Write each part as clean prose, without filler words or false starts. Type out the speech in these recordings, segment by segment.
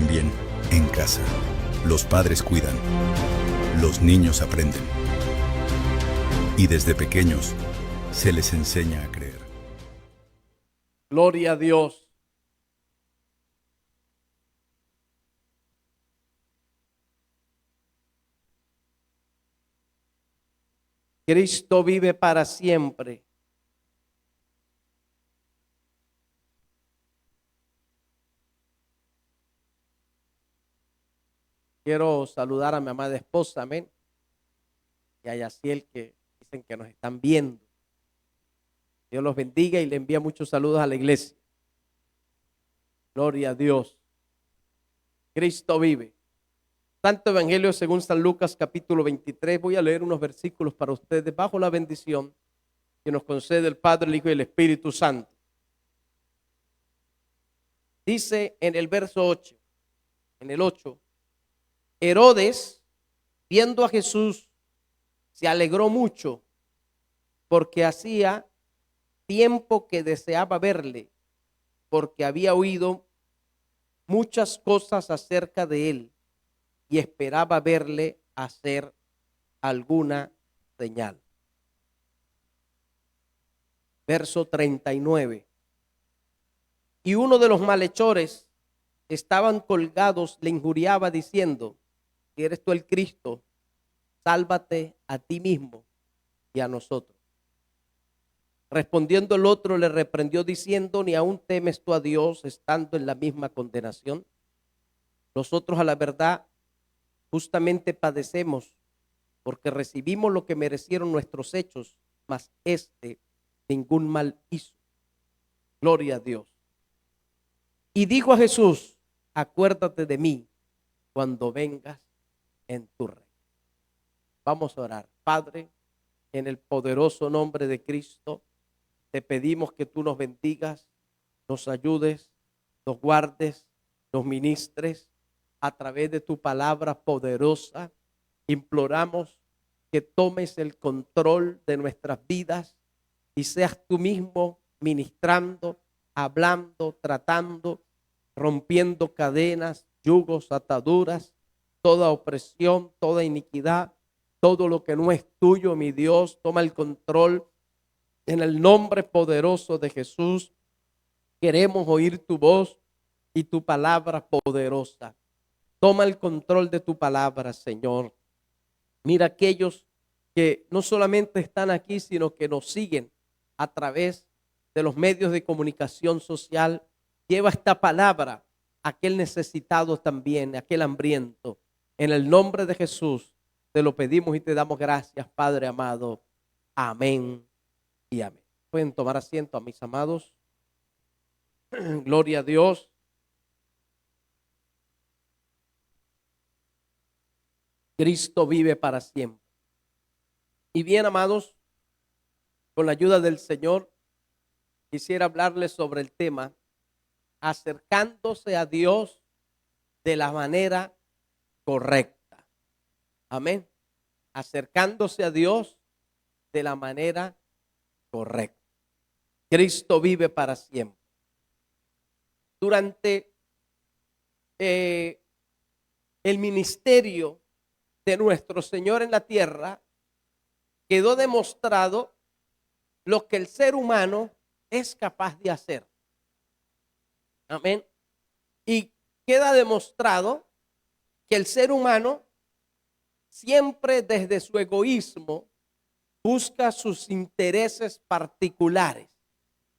también en casa. Los padres cuidan, los niños aprenden y desde pequeños se les enseña a creer. Gloria a Dios. Cristo vive para siempre. Quiero saludar a mi amada esposa, amén, y a Yaciel, que dicen que nos están viendo. Dios los bendiga y le envía muchos saludos a la iglesia. Gloria a Dios. Cristo vive. Santo Evangelio según San Lucas, capítulo 23. Voy a leer unos versículos para ustedes bajo la bendición que nos concede el Padre, el Hijo y el Espíritu Santo. Dice en el verso 8, en el 8, Herodes, viendo a Jesús, se alegró mucho porque hacía tiempo que deseaba verle, porque había oído muchas cosas acerca de él y esperaba verle hacer alguna señal. Verso 39. Y uno de los malhechores estaban colgados, le injuriaba diciendo: si eres tú el Cristo, sálvate a ti mismo y a nosotros. Respondiendo el otro le reprendió diciendo: ¿ni aún temes tú a Dios estando en la misma condenación? Nosotros a la verdad justamente padecemos porque recibimos lo que merecieron nuestros hechos, mas este ningún mal hizo. Gloria a Dios. Y dijo a Jesús: acuérdate de mí cuando vengas en tu reino. Vamos a orar. Padre, en el poderoso nombre de Cristo, te pedimos que tú nos bendigas, nos ayudes, nos guardes, nos ministres a través de tu palabra poderosa. Imploramos que tomes el control de nuestras vidas y seas tú mismo ministrando, hablando, tratando, rompiendo cadenas, yugos, ataduras, toda opresión, toda iniquidad, todo lo que no es tuyo, mi Dios. Toma el control en el nombre poderoso de Jesús. Queremos oír tu voz y tu palabra poderosa. Toma el control de tu palabra, Señor. Mira aquellos que no solamente están aquí, sino que nos siguen a través de los medios de comunicación social. Lleva esta palabra a aquel necesitado también, a aquel hambriento. En el nombre de Jesús te lo pedimos y te damos gracias, Padre amado. Amén y amén. Pueden tomar asiento, a mis amados. Gloria a Dios. Cristo vive para siempre. Y bien, amados, con la ayuda del Señor, quisiera hablarles sobre el tema acercándose a Dios de la manera correcta. Amén. Acercándose a Dios de la manera correcta. Cristo vive para siempre. Durante el ministerio de nuestro Señor en la tierra, quedó demostrado lo que el ser humano es capaz de hacer. Amén. Y queda demostrado que el ser humano siempre desde su egoísmo busca sus intereses particulares.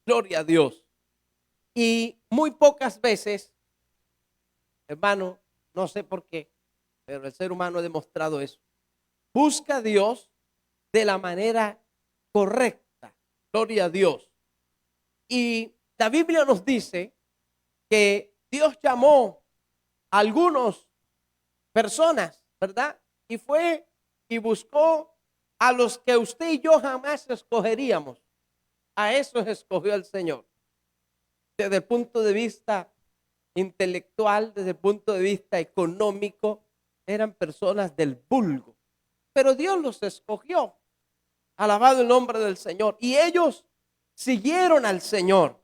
Gloria a Dios. Y muy pocas veces, hermano, no sé por qué, pero el ser humano ha demostrado eso. Busca a Dios de la manera correcta. Gloria a Dios. Y la Biblia nos dice que Dios llamó a algunas personas, ¿verdad? Y fue y buscó a los que usted y yo jamás escogeríamos. A esos escogió el Señor. Desde el punto de vista intelectual, desde el punto de vista económico, eran personas del vulgo. Pero Dios los escogió. Alabado el nombre del Señor. Y ellos siguieron al Señor.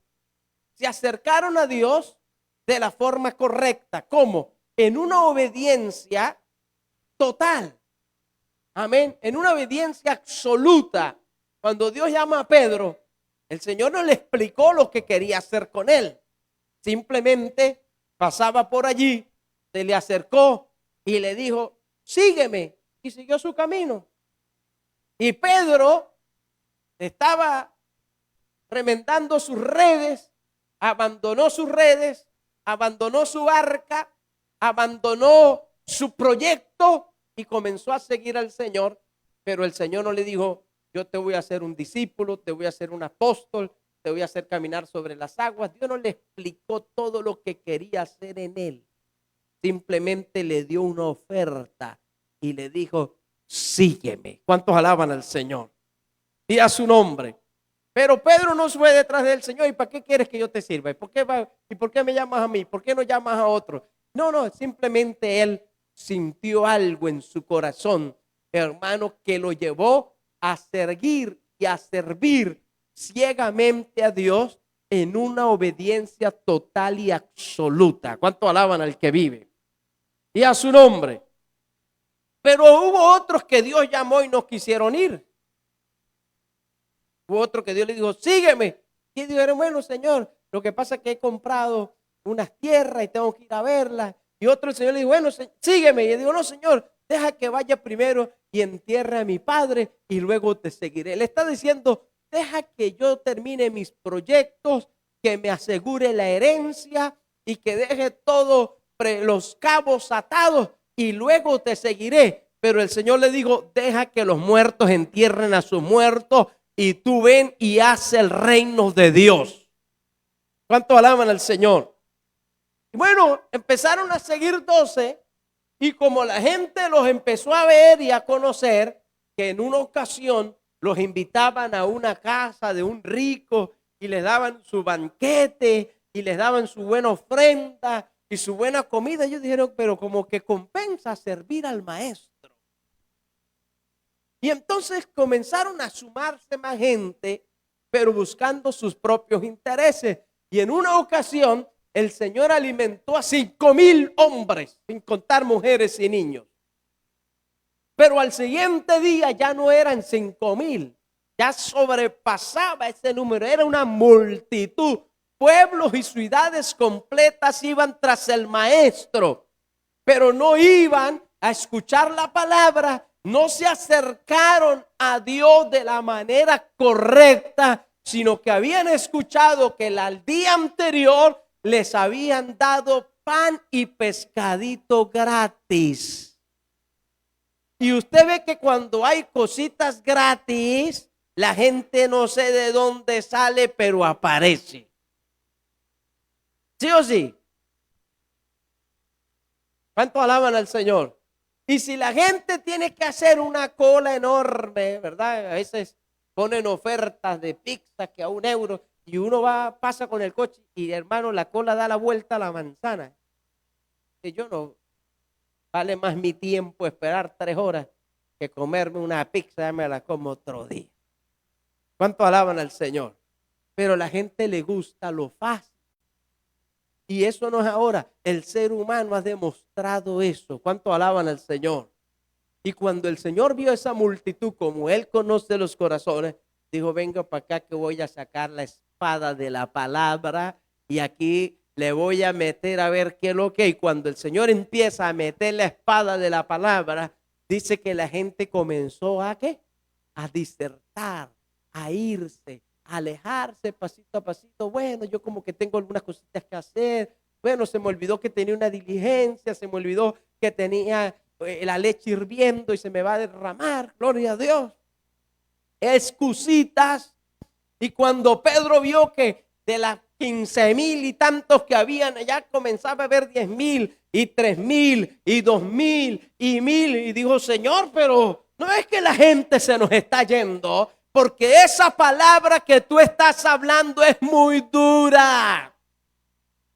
Se acercaron a Dios de la forma correcta. ¿Cómo? En una obediencia total. Amén. En una obediencia absoluta. Cuando Dios llama a Pedro, el Señor no le explicó lo que quería hacer con él. Simplemente pasaba por allí, se le acercó y le dijo, sígueme. Y siguió su camino. Y Pedro estaba remendando sus redes, abandonó su barca, abandonó su proyecto y comenzó a seguir al Señor. Pero el Señor no le dijo, yo te voy a hacer un discípulo, te voy a hacer un apóstol, te voy a hacer caminar sobre las aguas. Dios no le explicó todo lo que quería hacer en él. Simplemente le dio una oferta y le dijo, sígueme. ¿Cuántos alaban al Señor? Y a su nombre. Pero Pedro no fue detrás del Señor. ¿Y para qué quieres que yo te sirva? ¿Y por qué me llamas a mí? ¿Por qué no llamas a otro? No, simplemente él sintió algo en su corazón, hermano, que lo llevó a seguir y a servir ciegamente a Dios en una obediencia total y absoluta. ¿Cuánto alaban al que vive? Y a su nombre. Pero hubo otros que Dios llamó y no quisieron ir. Hubo otro que Dios le dijo, sígueme. Y dijeron, bueno, Señor, lo que pasa es que he comprado unas tierras y tengo que ir a verlas. Y otro, el Señor le dijo, bueno, sígueme. Y él dijo, no, Señor, deja que vaya primero y entierre a mi padre y luego te seguiré. Le está diciendo, deja que yo termine mis proyectos, que me asegure la herencia y que deje todos los cabos atados y luego te seguiré. Pero el Señor le dijo, deja que los muertos entierren a sus muertos y tú ven y haz el reino de Dios. ¿Cuánto alaban al Señor? Y bueno, empezaron a seguir 12 y como la gente los empezó a ver y a conocer, que en una ocasión los invitaban a una casa de un rico y les daban su banquete y les daban su buena ofrenda y su buena comida, ellos dijeron, pero como que compensa servir al maestro. Y entonces comenzaron a sumarse más gente, pero buscando sus propios intereses. Y en una ocasión, el Señor alimentó a 5,000 hombres, sin contar mujeres y niños. Pero al siguiente día ya no eran 5,000, ya sobrepasaba ese número, era una multitud. Pueblos y ciudades completas iban tras el maestro, pero no iban a escuchar la palabra, no se acercaron a Dios de la manera correcta, sino que habían escuchado que el día anterior les habían dado pan y pescadito gratis. Y usted ve que cuando hay cositas gratis, la gente no sé de dónde sale, pero aparece. ¿Sí o sí? ¿Cuánto alaban al Señor? Y si la gente tiene que hacer una cola enorme, ¿verdad? A veces ponen ofertas de pizza que a €1 y uno pasa con el coche y hermano, la cola da la vuelta a la manzana. Y yo no, vale más mi tiempo esperar 3 horas que comerme una pizza, ya me la como otro día. ¿Cuánto alaban al Señor? Pero a la gente le gusta lo fácil. Y eso no es ahora, el ser humano ha demostrado eso. ¿Cuánto alaban al Señor? Y cuando el Señor vio esa multitud, como Él conoce los corazones, dijo, venga para acá que voy a sacar la espada de la palabra y aquí le voy a meter a ver qué es lo que. Y cuando el Señor empieza a meter la espada de la palabra, dice que la gente comenzó a ¿qué? A disertar, a irse, a alejarse pasito a pasito. Bueno, yo como que tengo algunas cositas que hacer. Bueno, se me olvidó que tenía una diligencia, se me olvidó que tenía la leche hirviendo y se me va a derramar. Gloria a Dios. Excusitas. Y cuando Pedro vio que de las 15,000 y tantos que habían, ya comenzaba a ver 10,000 y 3,000 y 2,000 y 1,000 y dijo, Señor, pero no es que la gente se nos está yendo, porque esa palabra que tú estás hablando es muy dura.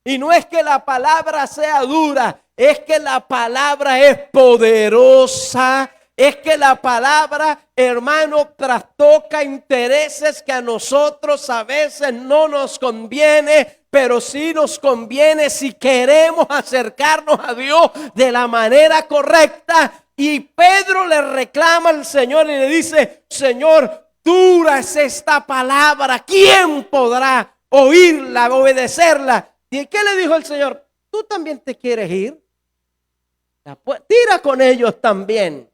Y no es que la palabra sea dura, es que la palabra es poderosa. Es que la palabra, hermano, trastoca intereses que a nosotros a veces no nos conviene, pero sí nos conviene si queremos acercarnos a Dios de la manera correcta. Y Pedro le reclama al Señor y le dice: Señor, dura es esta palabra, ¿quién podrá oírla, obedecerla? ¿Y qué le dijo el Señor? ¿Tú también te quieres ir? Tira con ellos también.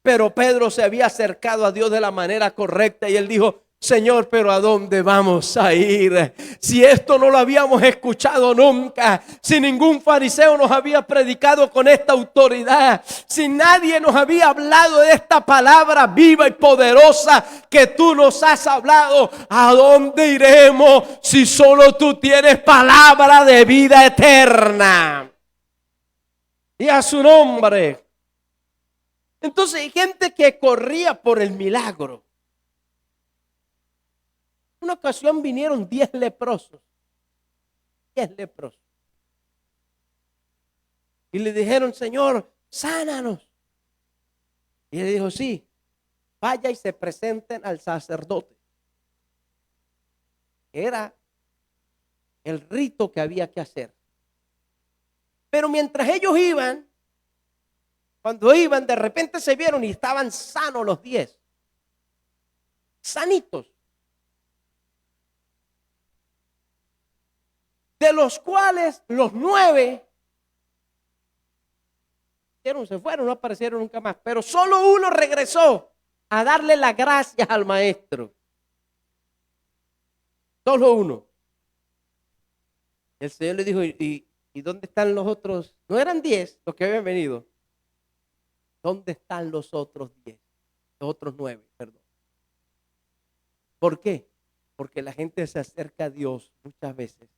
Pero Pedro se había acercado a Dios de la manera correcta y él dijo: Señor, pero ¿a dónde vamos a ir? Si esto no lo habíamos escuchado nunca, si ningún fariseo nos había predicado con esta autoridad, si nadie nos había hablado de esta palabra viva y poderosa que tú nos has hablado, ¿a dónde iremos si solo tú tienes palabra de vida eterna? Y a su nombre. Entonces hay gente que corría por el milagro. Una ocasión vinieron 10 leprosos. 10 leprosos. Y le dijeron: Señor, sánanos. Y él dijo: sí, vaya y se presenten al sacerdote. Era el rito que había que hacer. Pero mientras ellos iban, cuando iban, de repente se vieron y estaban sanos los 10. Sanitos. De los cuales los 9 se fueron, no aparecieron nunca más. Pero solo uno regresó a darle las gracias al maestro. Solo uno. El Señor le dijo: ¿Y dónde están los otros? No eran 10 los que habían venido. ¿Dónde están los otros 10? Los otros 9, perdón. ¿Por qué? Porque la gente se acerca a Dios muchas veces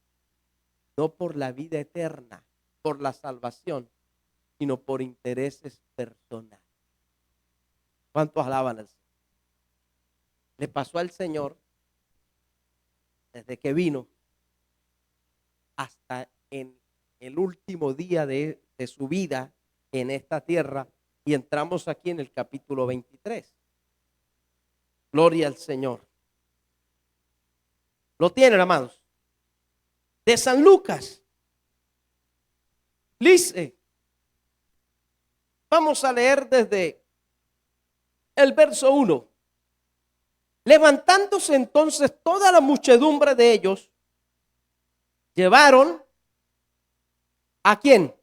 no por la vida eterna, por la salvación, sino por intereses personales. ¿Cuántos alaban al Señor? Le pasó al Señor desde que vino hasta en el último día de su vida en esta tierra, y entramos aquí en el capítulo 23. Gloria al Señor. ¿Lo tienen, amados? De San Lucas. Dice, vamos a leer desde el verso 1. Levantándose entonces toda la muchedumbre de ellos, llevaron ¿a quién?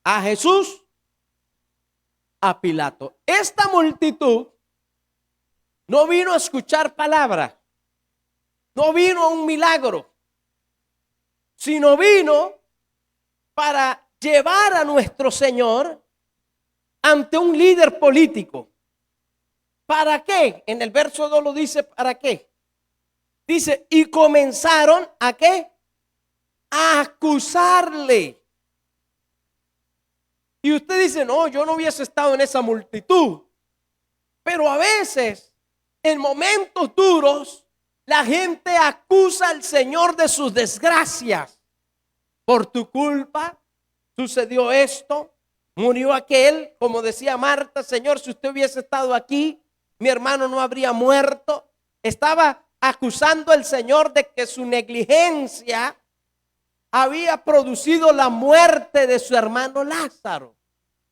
A Jesús a Pilato. Esta multitud no vino a escuchar palabra, no vino a un milagro, sino vino para llevar a nuestro Señor ante un líder político. ¿Para qué? En el verso 2 lo dice, ¿para qué? Dice, y comenzaron ¿a qué? A acusarle. Y usted dice, no, yo no hubiese estado en esa multitud. Pero a veces, en momentos duros, la gente acusa al Señor de sus desgracias. Por tu culpa sucedió esto, murió aquel. Como decía Marta, Señor, si usted hubiese estado aquí, mi hermano no habría muerto. Estaba acusando al Señor de que su negligencia había producido la muerte de su hermano Lázaro.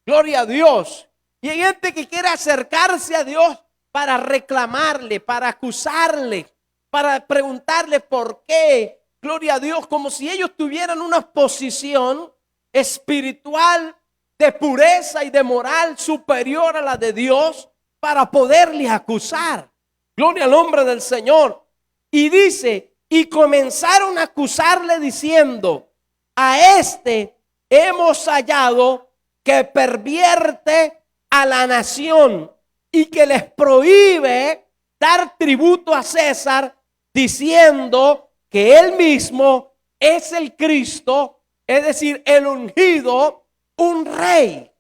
Gloria a Dios. Y hay gente que quiere acercarse a Dios para reclamarle, para acusarle, para preguntarle por qué. Gloria a Dios, como si ellos tuvieran una posición espiritual de pureza y de moral superior a la de Dios para poderle acusar. Gloria al nombre del Señor. Y dice, y comenzaron a acusarle diciendo, a este hemos hallado que pervierte a la nación y que les prohíbe dar tributo a César, diciendo que él mismo es el Cristo, es decir, el ungido, un rey.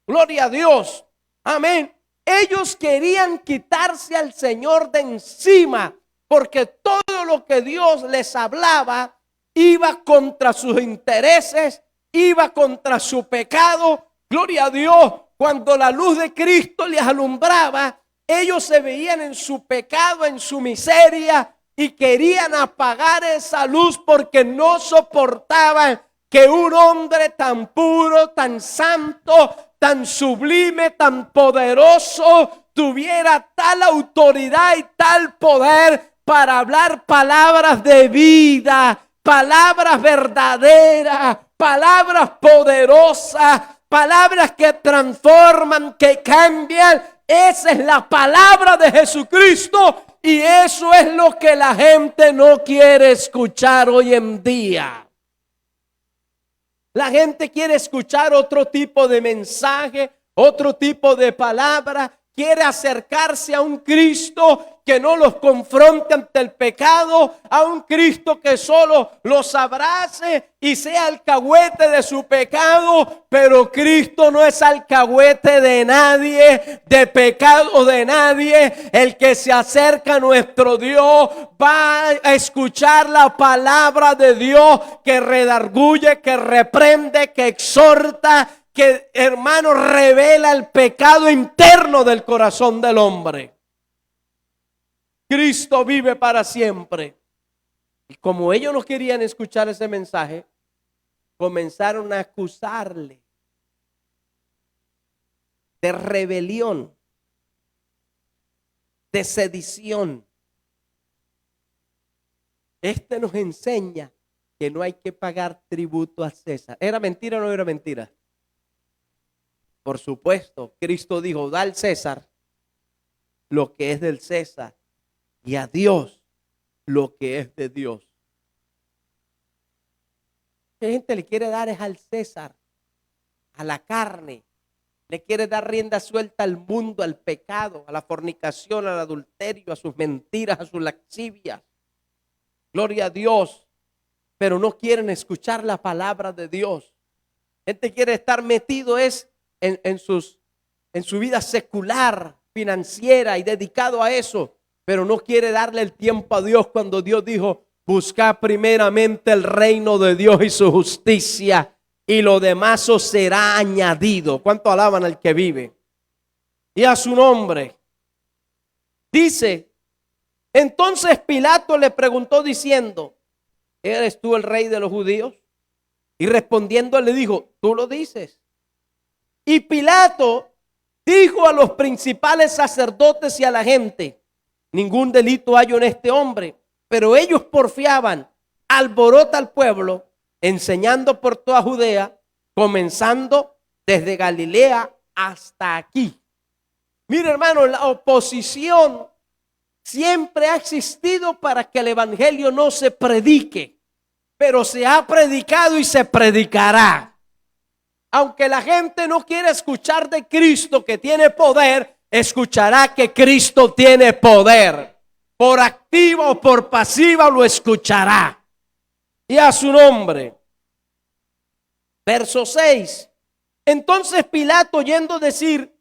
Gloria a Dios. Amén. Ellos querían quitarse al Señor de encima, porque todo lo que Dios les hablaba iba contra sus intereses, iba contra su pecado. Gloria a Dios. Cuando la luz de Cristo les alumbraba, ellos se veían en su pecado, en su miseria, y querían apagar esa luz porque no soportaban que un hombre tan puro, tan santo, tan sublime, tan poderoso tuviera tal autoridad y tal poder para hablar palabras de vida, palabras verdaderas, palabras poderosas, palabras que transforman, que cambian. Esa es la palabra de Jesucristo y eso es lo que la gente no quiere escuchar hoy en día. La gente quiere escuchar otro tipo de mensaje, otro tipo de palabra. Quiere acercarse a un Cristo que no los confronte ante el pecado, a un Cristo que solo los abrace y sea alcahuete de su pecado. Pero Cristo no es alcahuete de nadie, de pecado de nadie. El que se acerca a nuestro Dios va a escuchar la palabra de Dios que redarguye, que reprende, que exhorta, que, hermano, revela el pecado interno del corazón del hombre. Cristo vive para siempre. Y como ellos no querían escuchar ese mensaje, comenzaron a acusarle de rebelión, de sedición. Este nos enseña que no hay que pagar tributo a César. ¿Era mentira o no era mentira? Por supuesto, Cristo dijo, da al César lo que es del César y a Dios lo que es de Dios. La gente le quiere dar es al César, a la carne. Le quiere dar rienda suelta al mundo, al pecado, a la fornicación, al adulterio, a sus mentiras, a sus lascivias. Gloria a Dios. Pero no quieren escuchar la palabra de Dios. Gente quiere estar metido en su vida secular, financiera y dedicado a eso, pero no quiere darle el tiempo a Dios cuando Dios dijo, buscad primeramente el reino de Dios y su justicia y lo demás os será añadido. ¿Cuánto alaban al que vive? Y a su nombre. Dice, entonces Pilato le preguntó diciendo, ¿eres tú el rey de los judíos? Y respondiendo le dijo, tú lo dices. Y Pilato dijo a los principales sacerdotes y a la gente, ningún delito hay en este hombre. Pero ellos porfiaban, alborota al pueblo, enseñando por toda Judea, comenzando desde Galilea hasta aquí. Mira, hermano, la oposición siempre ha existido para que el evangelio no se predique, pero se ha predicado y se predicará. Aunque la gente no quiera escuchar de Cristo que tiene poder, escuchará que Cristo tiene poder. Por activa o por pasiva lo escuchará. Y a su nombre. Verso 6. Entonces Pilato, oyendo decir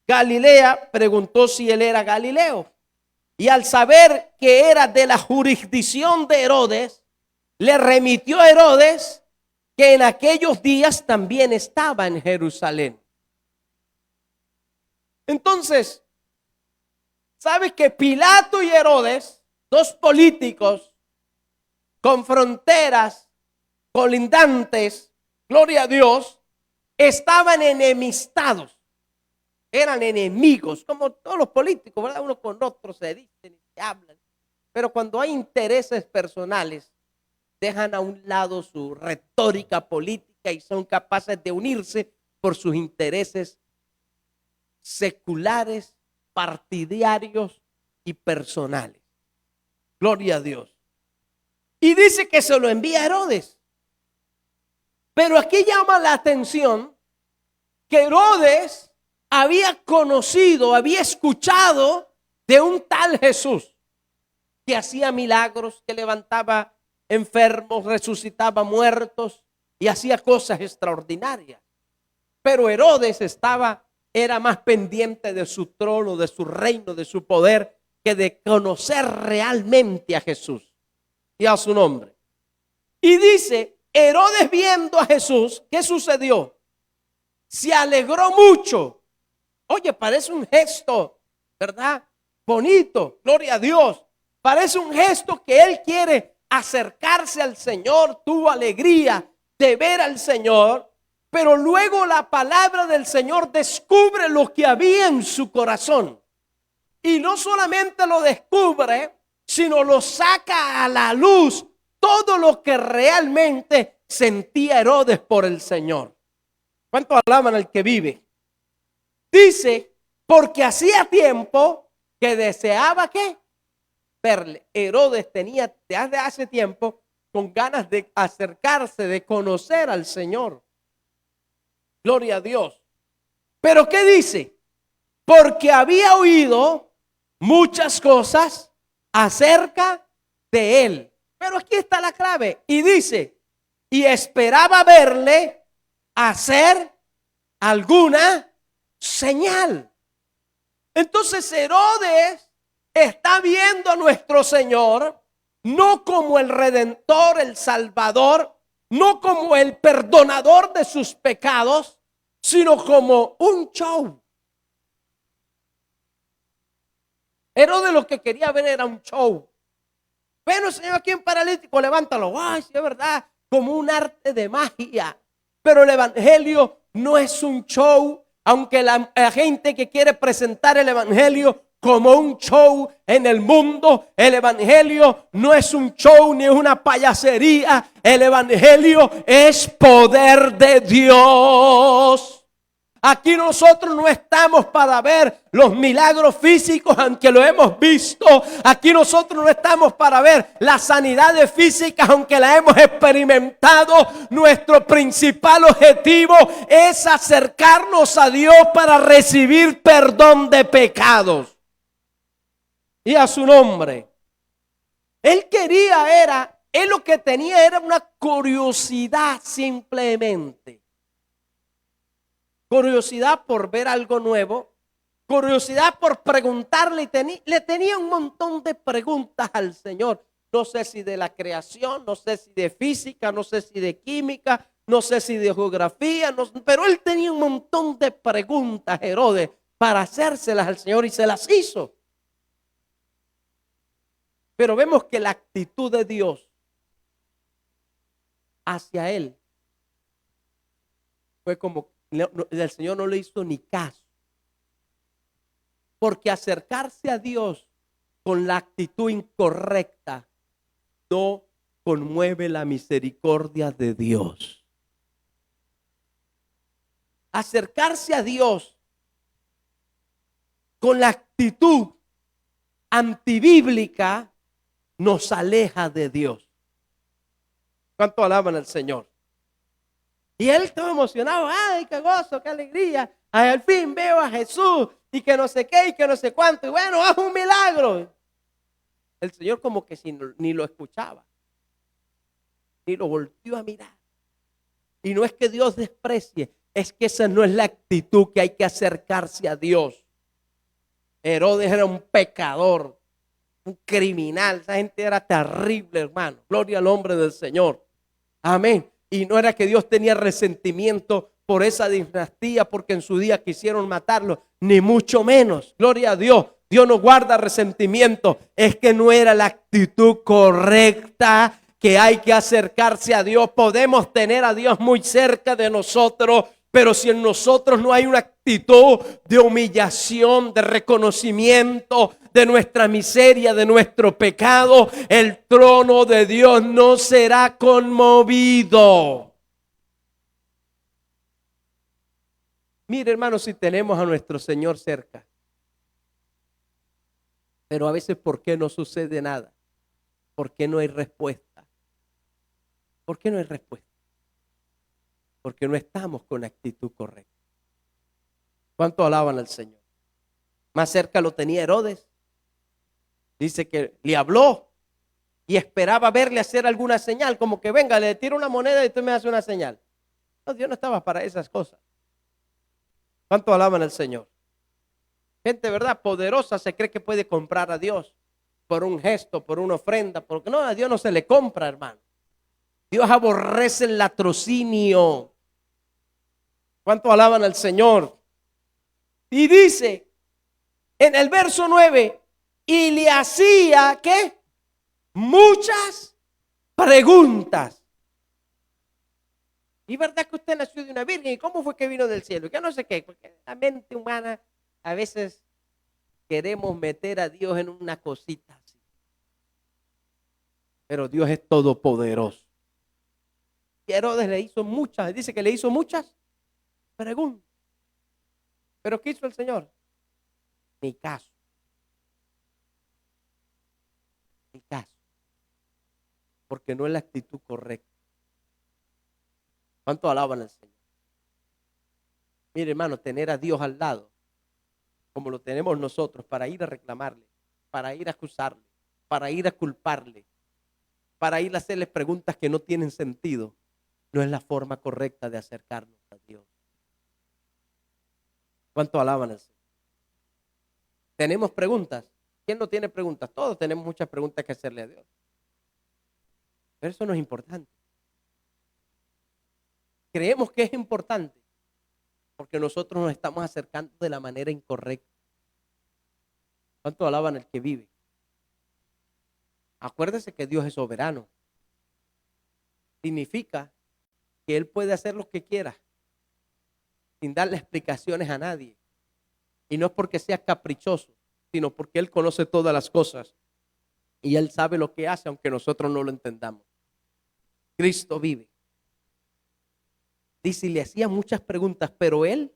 Galilea, preguntó si él era Galileo. Y al saber que era de la jurisdicción de Herodes, le remitió a Herodes, que en aquellos días también estaba en Jerusalén. Entonces, ¿sabes que Pilato y Herodes, dos políticos con fronteras colindantes, gloria a Dios, estaban enemistados? Eran enemigos, como todos los políticos, ¿verdad? Uno con otro se dicen y se hablan. Pero cuando hay intereses personales, dejan a un lado su retórica política y son capaces de unirse por sus intereses seculares, partidarios y personales. Gloria a Dios. Y dice que se lo envía a Herodes. Pero aquí llama la atención que Herodes había conocido, había escuchado de un tal Jesús que hacía milagros, que levantaba enfermos, resucitaba muertos y hacía cosas extraordinarias. Pero Herodes era más pendiente de su trono, de su reino, de su poder, que de conocer realmente a Jesús y a su nombre. Y dice, Herodes viendo a Jesús, ¿qué sucedió? Se alegró mucho. Oye, parece un gesto, ¿verdad? Bonito, gloria a Dios. Parece un gesto que él quiere acercarse al Señor, tuvo alegría de ver al Señor, pero luego la palabra del Señor descubre lo que había en su corazón. Y no solamente lo descubre, sino lo saca a la luz todo lo que realmente sentía Herodes por el Señor. ¿Cuánto alaban al que vive? Dice, porque hacía tiempo que deseaba ¿qué? Verle. Herodes tenía desde hace tiempo con ganas de acercarse, de conocer al Señor. Gloria a Dios. Pero ¿qué dice? Porque había oído muchas cosas acerca de él. Pero aquí está la clave. Y dice, y esperaba verle hacer alguna señal. Entonces Herodes está viendo a nuestro Señor no como el Redentor, el Salvador, no como el perdonador de sus pecados, sino como un show. Herodes lo que quería ver era un show. Bueno, Señor, aquí en paralítico, levántalo. Ay, sí, es verdad, como un arte de magia. Pero el evangelio no es un show, aunque la gente que quiere presentar el evangelio como un show en el mundo, el evangelio no es un show ni una payasería. El evangelio es poder de Dios. Aquí nosotros no estamos para ver los milagros físicos, aunque lo hemos visto. Aquí nosotros no estamos para ver las sanidades físicas, aunque las hemos experimentado. Nuestro principal objetivo es acercarnos a Dios para recibir perdón de pecados. Y a su nombre. Él lo que tenía era una curiosidad simplemente. Curiosidad por ver algo nuevo, curiosidad por preguntarle, le tenía un montón de preguntas al Señor. No sé si de la creación, no sé si de física, no sé si de química, no sé si de geografía, pero él tenía un montón de preguntas, Herodes, para hacérselas al Señor y se las hizo. Pero vemos que la actitud de Dios hacia él fue como el Señor no le hizo ni caso. Porque acercarse a Dios con la actitud incorrecta no conmueve la misericordia de Dios. Acercarse a Dios con la actitud antibíblica nos aleja de Dios. ¿Cuánto alaban al Señor? Y él estaba emocionado. ¡Ay, qué gozo, qué alegría! Al fin veo a Jesús y que no sé qué y que no sé cuánto. Y bueno, haz un milagro. El Señor como que ni lo escuchaba. Ni lo volvió a mirar. Y no es que Dios desprecie. Es que esa no es la actitud que hay que acercarse a Dios. Herodes era un pecador. Un criminal. Esa gente era terrible, hermano. Gloria al nombre del Señor. Amén. Y no era que Dios tenía resentimiento por esa dinastía porque en su día quisieron matarlo, ni mucho menos. Gloria a Dios. Dios no guarda resentimiento. Es que no era la actitud correcta, que hay que acercarse a Dios. Podemos tener a Dios muy cerca de nosotros, pero si en nosotros no hay una actitud de humillación, de reconocimiento de nuestra miseria, de nuestro pecado, el trono de Dios no será conmovido. Mire, hermanos, si tenemos a nuestro Señor cerca, pero a veces ¿por qué no sucede nada? ¿Por qué no hay respuesta? ¿Por qué no hay respuesta? Porque no estamos con actitud correcta. ¿Cuánto alaban al Señor? Más cerca lo tenía Herodes. Dice que le habló y esperaba verle hacer alguna señal, como que venga, le tiro una moneda y tú me haces una señal. No, Dios no estaba para esas cosas. ¿Cuánto alaban al Señor? Gente, ¿verdad? Poderosa se cree que puede comprar a Dios por un gesto, por una ofrenda, porque no, a Dios no se le compra, hermano. Dios aborrece el latrocinio. ¿Cuánto alaban al Señor? Y dice en el verso 9, y le hacía, ¿qué? Muchas preguntas. ¿Y verdad que usted nació de una virgen? ¿Y cómo fue que vino del cielo? Y que no sé qué, porque la mente humana a veces queremos meter a Dios en una cosita así. Pero Dios es todopoderoso. Y Herodes le hizo muchas, dice que le hizo muchas preguntas. ¿Pero qué hizo el Señor? Ni caso. Ni caso. Porque no es la actitud correcta. ¿Cuánto alaban al Señor? Mire, hermano, tener a Dios al lado, como lo tenemos nosotros, para ir a reclamarle, para ir a acusarle, para ir a culparle, para ir a hacerles preguntas que no tienen sentido, no es la forma correcta de acercarnos a Dios. ¿Cuánto alaban al Señor? ¿Tenemos preguntas? ¿Quién no tiene preguntas? Todos tenemos muchas preguntas que hacerle a Dios. Pero eso no es importante. Creemos que es importante porque nosotros nos estamos acercando de la manera incorrecta. ¿Cuánto alaban al que vive? Acuérdese que Dios es soberano. Significa que Él puede hacer lo que quiera sin darle explicaciones a nadie. Y no es porque sea caprichoso, sino porque Él conoce todas las cosas y Él sabe lo que hace, aunque nosotros no lo entendamos. Cristo vive. Dice, y le hacía muchas preguntas, pero Él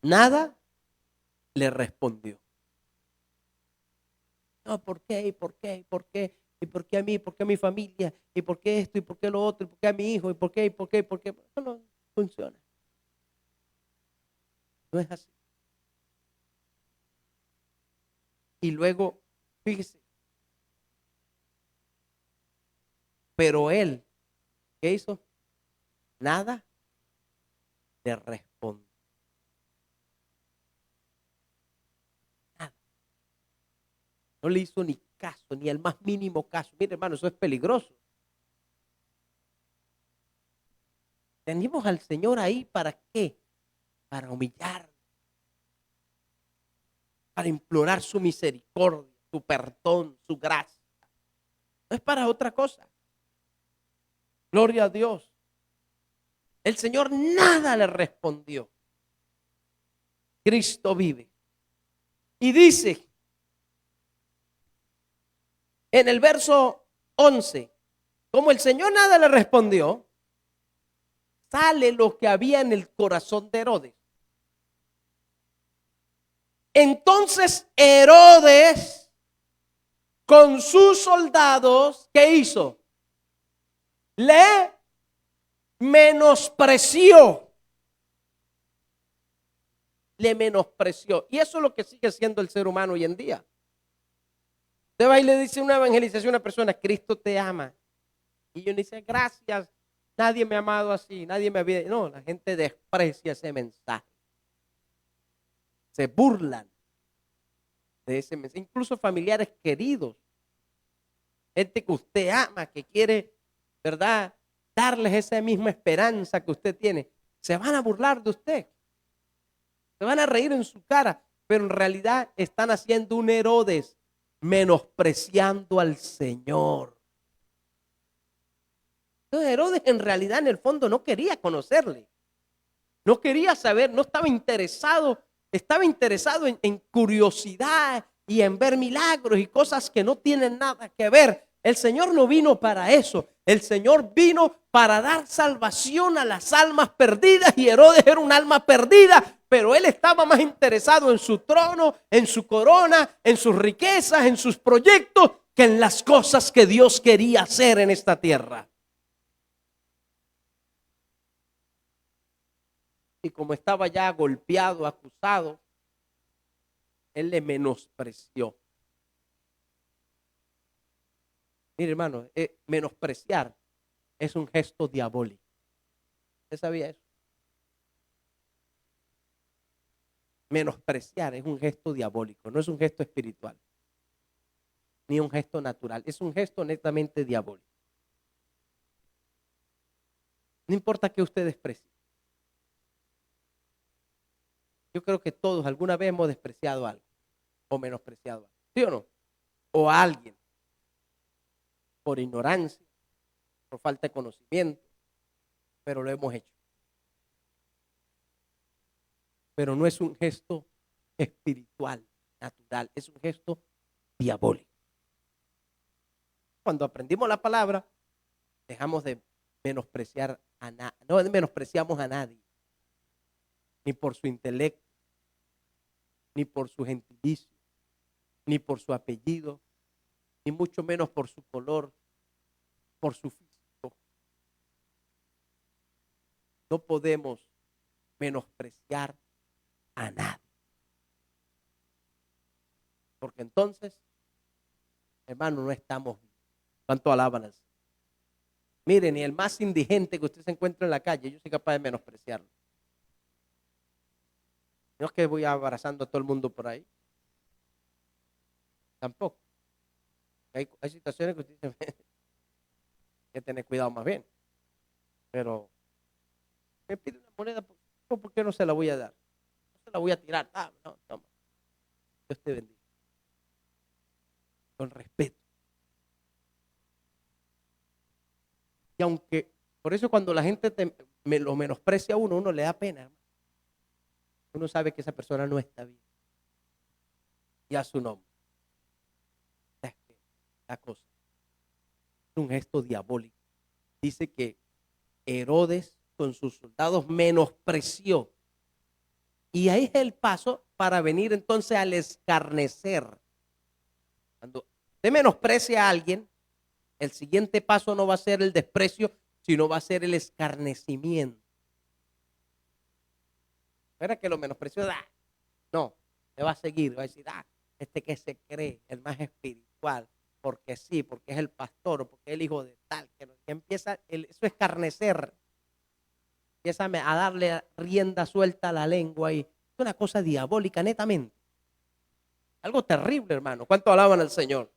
nada le respondió. No, ¿por qué? ¿Y por qué? ¿Y por qué? ¿Y por qué a mí? ¿Por qué a mi familia? ¿Y por qué esto? ¿Y por qué lo otro? ¿Y por qué a mi hijo? ¿Y por qué? ¿Y por qué? ¿Y por qué? Eso no funciona. No es así. Y luego, fíjese, pero Él, ¿qué hizo? Nada le respondió. Nada. No le hizo ni caso, ni el más mínimo caso. Mire, hermano, eso es peligroso. Tenemos al Señor ahí, ¿para qué? Para humillar, para implorar su misericordia, su perdón, su gracia. No es para otra cosa. Gloria a Dios. El Señor nada le respondió. Cristo vive. Y dice en el verso 11, como el Señor nada le respondió, sale lo que había en el corazón de Herodes. Entonces Herodes con sus soldados, ¿qué hizo? Le menospreció. Le menospreció. Y eso es lo que sigue siendo el ser humano hoy en día. Usted va y le dice una evangelización a una persona, Cristo te ama. Y yo le dice, gracias, nadie me ha amado así, nadie me había... No, la gente desprecia ese mensaje. Se burlan de ese mensaje. Incluso familiares queridos. Gente que usted ama, que quiere, ¿verdad?, darles esa misma esperanza que usted tiene. Se van a burlar de usted. Se van a reír en su cara. Pero en realidad están haciendo un Herodes, menospreciando al Señor. Entonces Herodes en realidad en el fondo no quería conocerle. No quería saber, no estaba interesado en curiosidad y en ver milagros y cosas que no tienen nada que ver. El Señor no vino para eso. El Señor vino para dar salvación a las almas perdidas y Herodes era un alma perdida, pero él estaba más interesado en su trono, en su corona, en sus riquezas, en sus proyectos, que en las cosas que Dios quería hacer en esta tierra. Y como estaba ya golpeado, acusado, él le menospreció. Mire, hermano, menospreciar es un gesto diabólico. ¿Usted sabía eso? Menospreciar es un gesto diabólico, no es un gesto espiritual, ni un gesto natural, es un gesto netamente diabólico. No importa que usted desprecie. Yo creo que todos alguna vez hemos despreciado algo. o menospreciado, ¿sí o no? O a alguien por ignorancia, por falta de conocimiento, pero lo hemos hecho. Pero no es un gesto espiritual, natural, es un gesto diabólico. Cuando aprendimos la palabra, dejamos de menospreciar a nadie, no menospreciamos a nadie, ni por su intelecto, ni por su gentilicio, ni por su apellido, ni mucho menos por su color, por su físico. No podemos menospreciar a nadie. Porque entonces, hermano, no estamos bien. ¿Cuánto alaban al Señor? Miren, ni el más indigente que usted se encuentre en la calle, yo soy capaz de menospreciarlo. No es que voy abrazando a todo el mundo por ahí. Tampoco. Hay situaciones que usted dice, hay que tener cuidado más bien. Pero me pide una moneda, ¿por qué no se la voy a dar? No se la voy a tirar. No, toma. Dios te bendiga. Con respeto. Y aunque, por eso cuando la gente lo menosprecia a uno, uno le da pena, hermano. Uno sabe que esa persona no está bien. Y a su nombre. Es que la cosa es un gesto diabólico. Dice que Herodes con sus soldados menospreció. Y ahí es el paso para venir entonces al escarnecer. Cuando usted menosprecia a alguien, el siguiente paso no va a ser el desprecio, sino va a ser el escarnecimiento. Espera que lo menospreció, no, le va a seguir, va a decir, este que se cree el más espiritual, porque sí, porque es el pastor, porque es el hijo de tal, que empieza, eso es escarnecer, empieza a darle rienda suelta a la lengua y es una cosa diabólica, netamente. Algo terrible, hermano. ¿Cuánto alaban al Señor?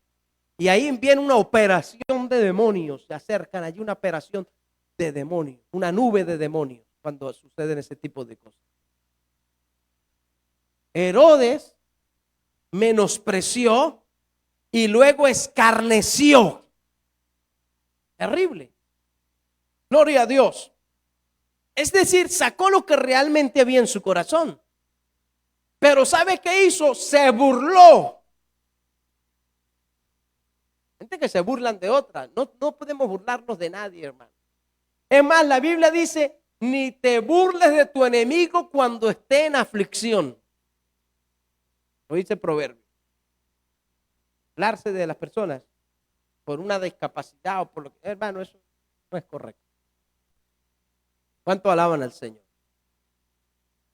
Y ahí viene una operación de demonios, se acercan allí una operación de demonios, una nube de demonios cuando suceden ese tipo de cosas. Herodes menospreció y luego escarneció. Terrible. Gloria a Dios. Es decir, sacó lo que realmente había en su corazón. Pero ¿sabe qué hizo? Se burló. Gente que se burlan de otra. No podemos burlarnos de nadie, hermano. Es más, la Biblia dice, ni te burles de tu enemigo cuando esté en aflicción. Lo dice el proverbio. Hablarse de las personas por una discapacidad o por lo que, hermano, eso no es correcto. ¿Cuánto alaban al Señor?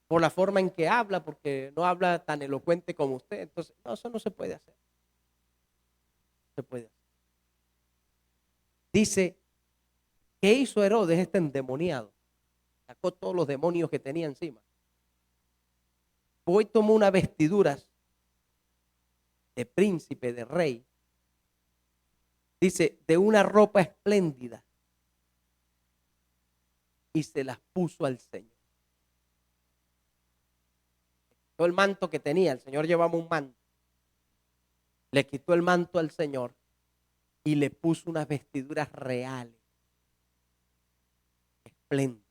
Por la forma en que habla, porque no habla tan elocuente como usted. Entonces, no, eso no se puede hacer. No se puede hacer. Dice, ¿qué hizo Herodes este endemoniado? Sacó todos los demonios que tenía encima. Hoy tomó unas vestiduras de príncipe, de rey. Dice, de una ropa espléndida. Y se las puso al Señor. Todo el manto que tenía, el Señor llevaba un manto. Le quitó el manto al Señor y le puso unas vestiduras reales, espléndidas.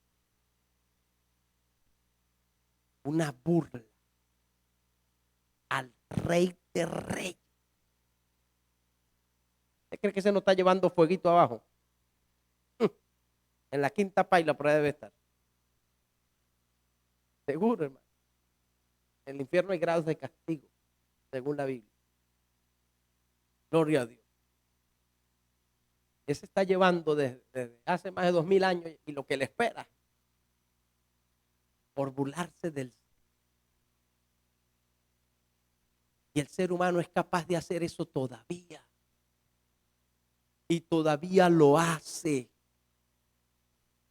Una burla al Rey de Reyes. ¿Usted cree que se nos está llevando fueguito abajo? En la quinta paila por ahí debe estar. Seguro, hermano. En el infierno hay grados de castigo, según la Biblia. Gloria a Dios. Él se está llevando desde hace más de 2000 años y lo que le espera por burlarse del Señor. Y el ser humano es capaz de hacer eso todavía. Y todavía lo hace.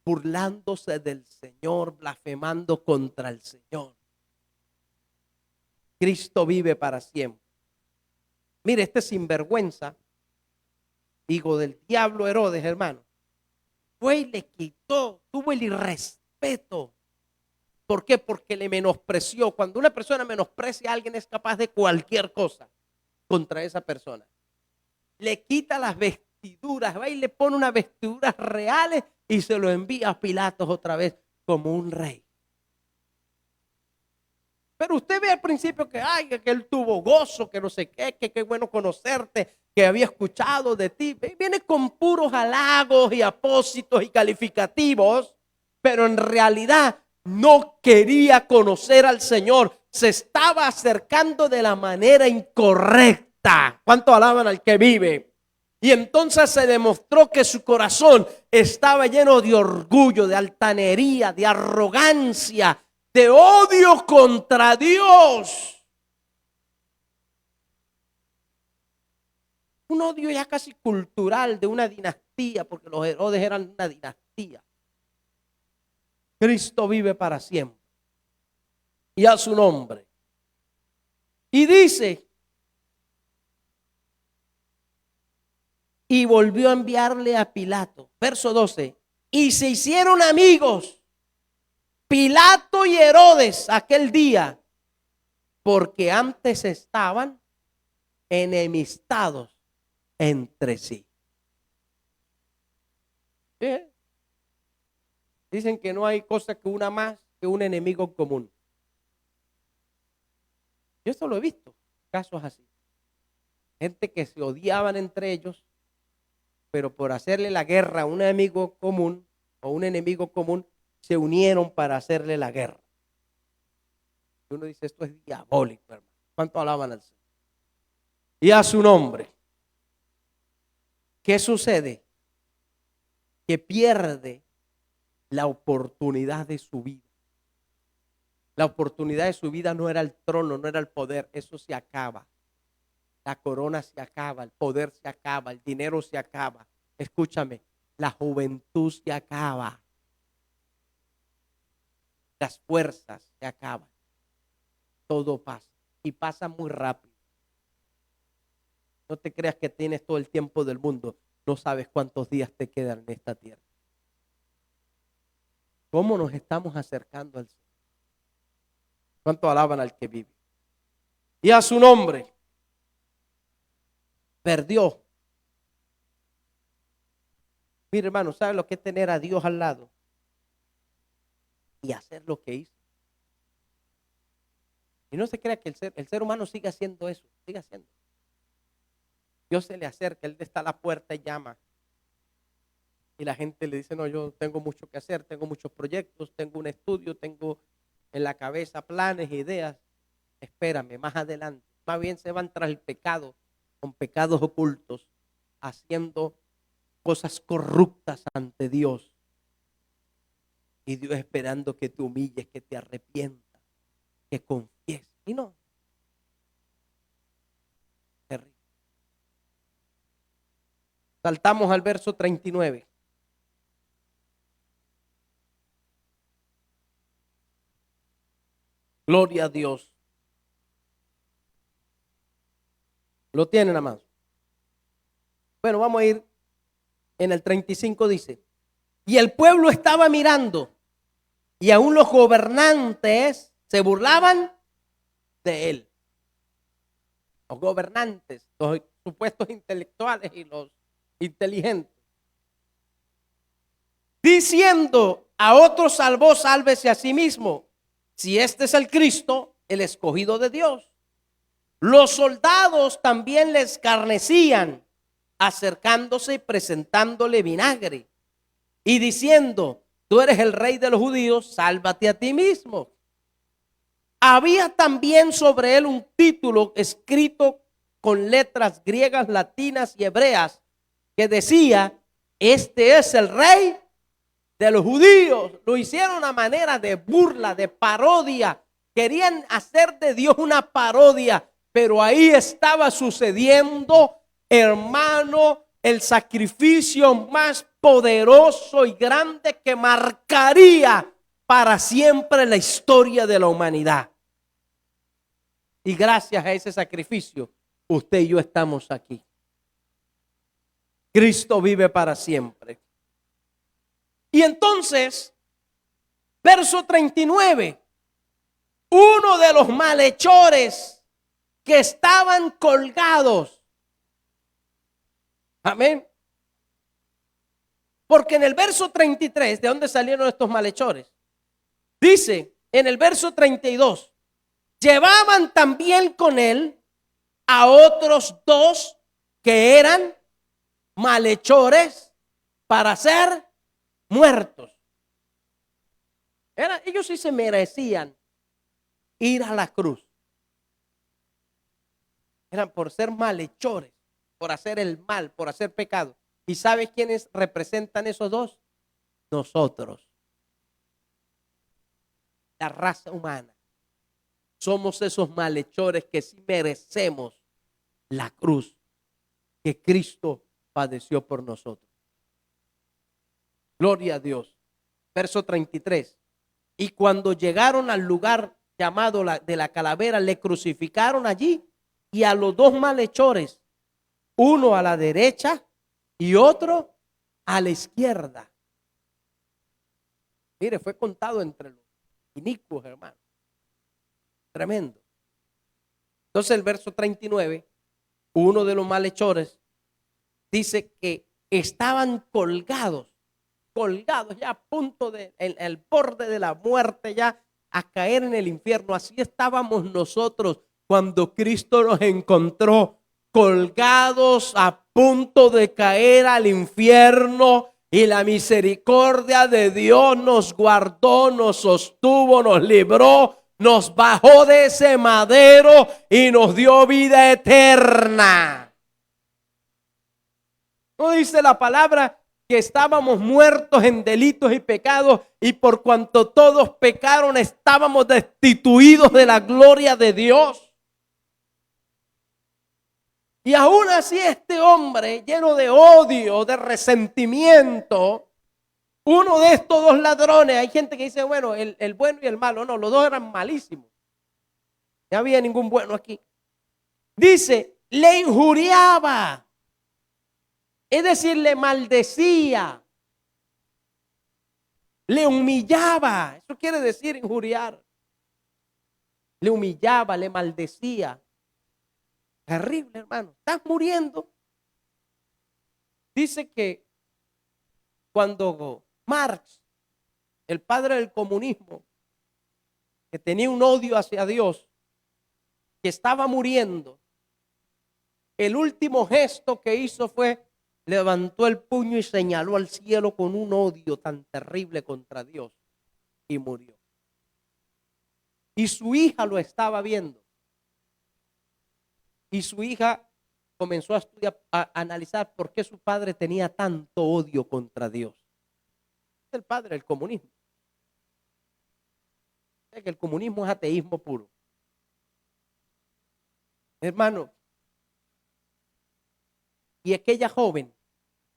Burlándose del Señor, blasfemando contra el Señor. Cristo vive para siempre. Mire, este sinvergüenza, hijo del diablo Herodes, hermano, fue y le quitó, tuvo el irrespeto ¿Por qué? Porque le menospreció. Cuando una persona menosprecia a alguien, es capaz de cualquier cosa contra esa persona. Le quita las vestiduras, va y le pone unas vestiduras reales y se lo envía a Pilatos otra vez como un rey. Pero usted ve al principio que él tuvo gozo, que no sé qué, que qué bueno conocerte, que había escuchado de ti. Viene con puros halagos y apósitos y calificativos, pero en realidad no quería conocer al Señor. Se estaba acercando de la manera incorrecta. ¿Cuánto alaban al que vive? Y entonces se demostró que su corazón estaba lleno de orgullo, de altanería, de arrogancia, de odio contra Dios. Un odio ya casi cultural de una dinastía, porque los Herodes eran una dinastía. Cristo vive para siempre. Y a su nombre. Y dice, y volvió a enviarle a Pilato. Verso 12. Y se hicieron amigos Pilato y Herodes aquel día, porque antes estaban enemistados entre sí. ¿Sí? Dicen que no hay cosa que una más que un enemigo común. Yo esto lo he visto, casos así. Gente que se odiaban entre ellos, pero por hacerle la guerra a un enemigo común o un enemigo común, se unieron para hacerle la guerra. Y uno dice, esto es diabólico, hermano. ¿Cuánto alaban al Señor? Y a su nombre. ¿Qué sucede? Que pierde la oportunidad de su vida. La oportunidad de su vida no era el trono, no era el poder. Eso se acaba. La corona se acaba, el poder se acaba, el dinero se acaba. Escúchame, la juventud se acaba. Las fuerzas se acaban. Todo pasa. Y pasa muy rápido. No te creas que tienes todo el tiempo del mundo. No sabes cuántos días te quedan en esta tierra. ¿Cómo nos estamos acercando al Señor? ¿Cuánto alaban al que vive? Y a su nombre. Perdió. Mire, hermano, ¿sabe lo que es tener a Dios al lado? Y hacer lo que hizo. Y no se crea que el ser humano sigue haciendo eso. Sigue haciendo. Dios se le acerca, Él está a la puerta y llama. Y la gente le dice, no, yo tengo mucho que hacer, tengo muchos proyectos, tengo un estudio, tengo en la cabeza planes, ideas. Espérame, más adelante. Más bien se van tras el pecado, con pecados ocultos, haciendo cosas corruptas ante Dios. Y Dios esperando que te humilles, que te arrepientas, que confieses. Y no. Terrible. Saltamos al verso 39. Gloria a Dios. ¿Lo tienen, amados? Bueno, vamos a ir en el 35, dice. Y el pueblo estaba mirando, y aún los gobernantes se burlaban de él. Los gobernantes, los supuestos intelectuales y los inteligentes. Diciendo, a otros salvó, sálvese a sí mismo. Si este es el Cristo, el escogido de Dios. Los soldados también le escarnecían, acercándose y presentándole vinagre. Y diciendo, tú eres el rey de los judíos, sálvate a ti mismo. Había también sobre él un título escrito con letras griegas, latinas y hebreas que decía, este es el rey de los judíos. Lo hicieron a manera de burla, de parodia. Querían hacer de Dios una parodia, pero ahí estaba sucediendo, hermano, el sacrificio más poderoso y grande que marcaría para siempre la historia de la humanidad. Y gracias a ese sacrificio, usted y yo estamos aquí. Cristo vive para siempre. Y entonces, verso 39, uno de los malhechores que estaban colgados. Amén. Porque en el verso 33, ¿de dónde salieron estos malhechores? Dice en el verso 32, llevaban también con él a otros dos que eran malhechores para ser muertos. Ellos sí se merecían ir a la cruz. Eran por ser malhechores, por hacer el mal, por hacer pecado. ¿Y sabes quiénes representan esos dos? Nosotros. La raza humana. Somos esos malhechores que sí merecemos la cruz que Cristo padeció por nosotros. Gloria a Dios. Verso 33. Y cuando llegaron al lugar llamado de la calavera, le crucificaron allí y a los dos malhechores, uno a la derecha y otro a la izquierda. Mire, fue contado entre los inicuos, hermano. Tremendo. Entonces el verso 39, uno de los malhechores dice que estaban colgados ya a punto de el borde de la muerte, ya a caer en el infierno. Así estábamos nosotros cuando Cristo nos encontró, colgados a punto de caer al infierno, y la misericordia de Dios nos guardó, nos sostuvo, nos libró, nos bajó de ese madero y nos dio vida eterna. ¿No dice la palabra que estábamos muertos en delitos y pecados, y por cuanto todos pecaron estábamos destituidos de la gloria de Dios? Y aún así este hombre, lleno de odio, de resentimiento, uno de estos dos ladrones, hay gente que dice, bueno, el bueno y el malo. No, los dos eran malísimos. No había ningún bueno aquí. Dice, le injuriaba. Es decir, le maldecía. Le humillaba. Eso quiere decir injuriar. Le humillaba, le maldecía. Terrible, hermano. Estás muriendo. Dice que cuando Marx, el padre del comunismo, que tenía un odio hacia Dios, que estaba muriendo, el último gesto que hizo fue levantó el puño y señaló al cielo con un odio tan terrible contra Dios y murió. Y su hija lo estaba viendo. Y su hija comenzó a estudiar, a analizar por qué su padre tenía tanto odio contra Dios. Es el padre del comunismo. Es que el comunismo es ateísmo puro. Hermano, y aquella joven,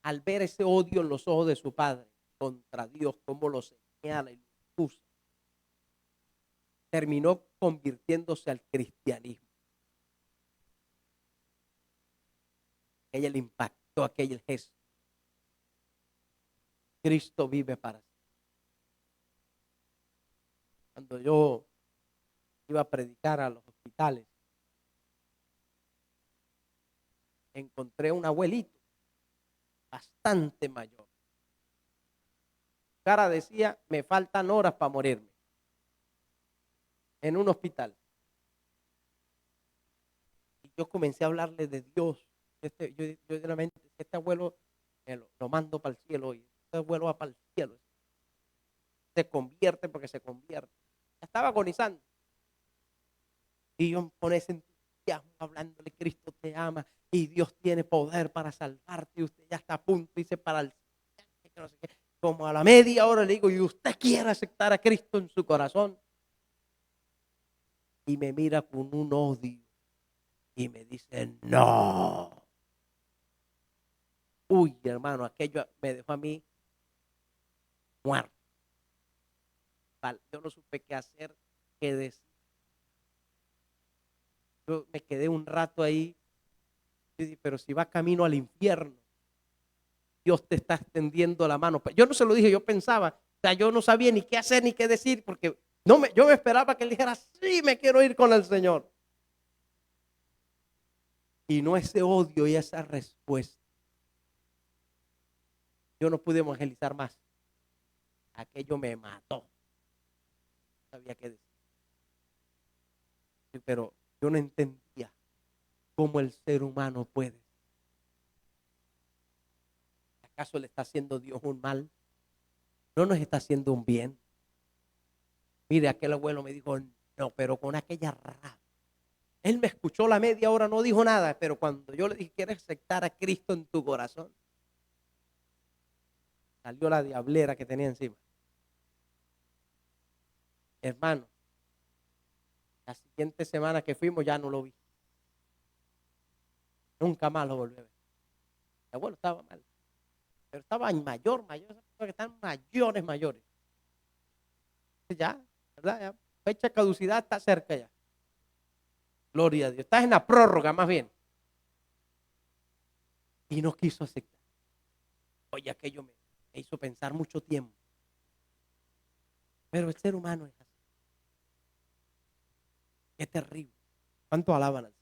al ver ese odio en los ojos de su padre contra Dios, cómo lo señala y lo acusa, terminó convirtiéndose al cristianismo. Ella le impactó aquel gesto. Cristo vive para sí. Cuando yo iba a predicar a los hospitales, encontré un abuelito bastante mayor. Cara decía, me faltan horas para morirme. En un hospital. Y yo comencé a hablarle de Dios. Yo de la mente, este abuelo lo mando para el cielo hoy. Este abuelo va para el cielo. Se convierte porque se convierte. Ya estaba agonizando. Y yo con ese entusiasmo hablándole, Cristo te ama y Dios tiene poder para salvarte. Y usted ya está a punto de irse para el cielo. No sé qué. Como a la media hora le digo, ¿y usted quiere aceptar a Cristo en su corazón? Y me mira con un odio y me dice, no. Uy, hermano, aquello me dejó a mí muerto. Yo no supe qué hacer, qué decir. Yo me quedé un rato ahí, pero si va camino al infierno, Dios te está extendiendo la mano. Yo no se lo dije, yo pensaba, o sea, yo no sabía ni qué hacer ni qué decir, porque Yo me esperaba que él dijera, sí, me quiero ir con el Señor. Y no ese odio y esa respuesta. Yo no pude evangelizar más. Aquello me mató. No sabía qué decir. Pero yo no entendía cómo el ser humano puede. ¿Acaso le está haciendo Dios un mal? ¿No nos está haciendo un bien? Mire, aquel abuelo me dijo, no, pero con aquella rabia. Él me escuchó la media hora, no dijo nada, pero cuando yo le dije, ¿quieres aceptar a Cristo en tu corazón? Salió la diablera que tenía encima. Hermano, la siguiente semana que fuimos ya no lo vi. Nunca más lo volví a ver. El abuelo estaba mal, pero estaba mayor, esas personas que están mayores. Ya, ¿verdad? Ya, fecha de caducidad está cerca ya. Gloria a Dios. Estás en la prórroga más bien. Y no quiso aceptar. Oye, aquello me hizo pensar mucho tiempo. Pero el ser humano es así. Qué terrible. ¿Cuánto alaban?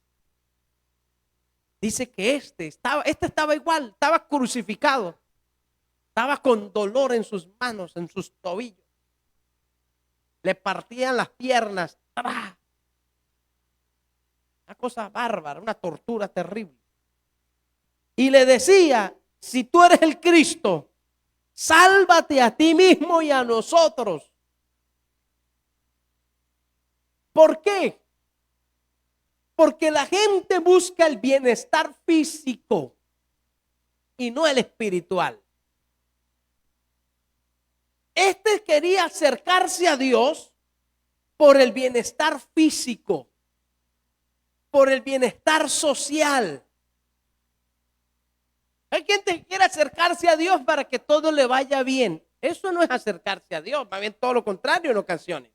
Dice que este estaba igual, estaba crucificado. Estaba con dolor en sus manos, en sus tobillos. Le partían las piernas. ¡Tra! Una cosa bárbara, una tortura terrible. Y le decía, si tú eres el Cristo, sálvate a ti mismo y a nosotros. ¿Por qué? Porque la gente busca el bienestar físico y no el espiritual. Este quería acercarse a Dios por el bienestar físico, por el bienestar social. Hay gente que quiere acercarse a Dios para que todo le vaya bien. Eso no es acercarse a Dios, más bien todo lo contrario en ocasiones.